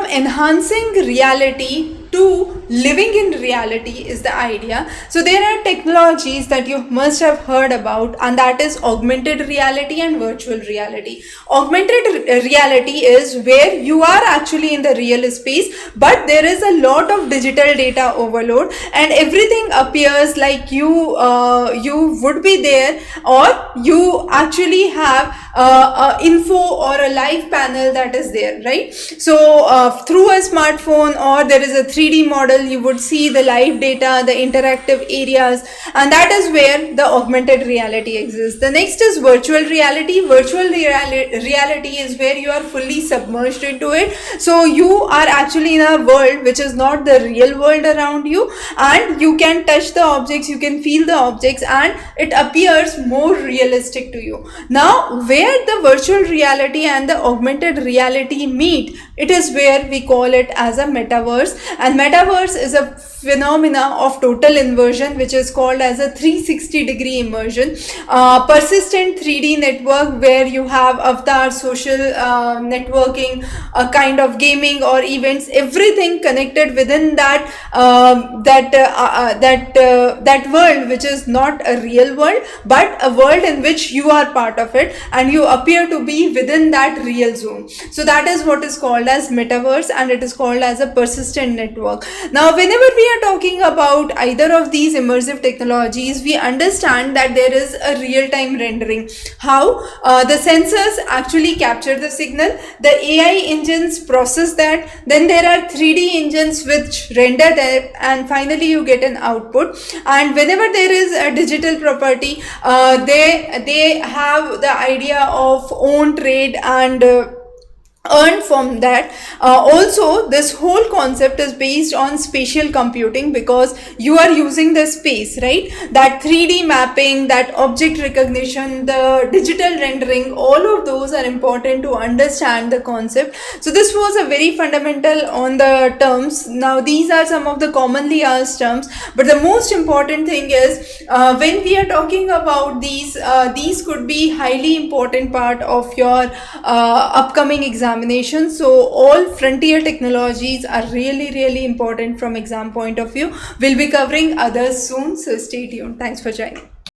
enhancing reality to living in reality is the idea. So there are technologies that you must have heard about, and that is augmented reality and virtual reality. Augmented reality is where you are actually in the real space, but there is a lot of digital data overload, and everything appears like you would be there, or you actually have info or a live panel that is there, right? So through a smartphone, or there is a 3D model, you would see the live data, the interactive areas, and that is where the augmented reality exists. The next is virtual reality. Virtual reality is where you are fully submerged into it. So you are actually in a world which is not the real world around you, and you can touch the objects, you can feel the objects, and it appears more realistic to you. Now, where the virtual reality and the augmented reality meet, it is where we call it as a metaverse. And metaverse is a phenomena of total inversion, which is called as a 360-degree immersion. Persistent 3D network where you have avatar, social networking, a kind of gaming or events, everything connected within that that world, which is not a real world, but a world in which you are part of it, and you appear to be within that real zone. So that is what is called as metaverse, and it is called as a persistent network. Now, whenever we are talking about either of these immersive technologies, we understand that there is a real-time rendering. How? The sensors actually capture the signal, the AI engines process that, then there are 3D engines which render that, and finally you get an output. And whenever there is a digital property, they have the idea of own trade and earn from that. Also, this whole concept is based on spatial computing, because you are using the space, right? That 3D mapping, that object recognition, the digital rendering, all of those are important to understand the concept. So this was a very fundamental on the terms. Now these are some of the commonly asked terms, but the most important thing is when we are talking about these could be highly important part of your upcoming examination. So all frontier technologies are really important from exam point of view. We'll be covering others soon, so stay tuned. Thanks for joining.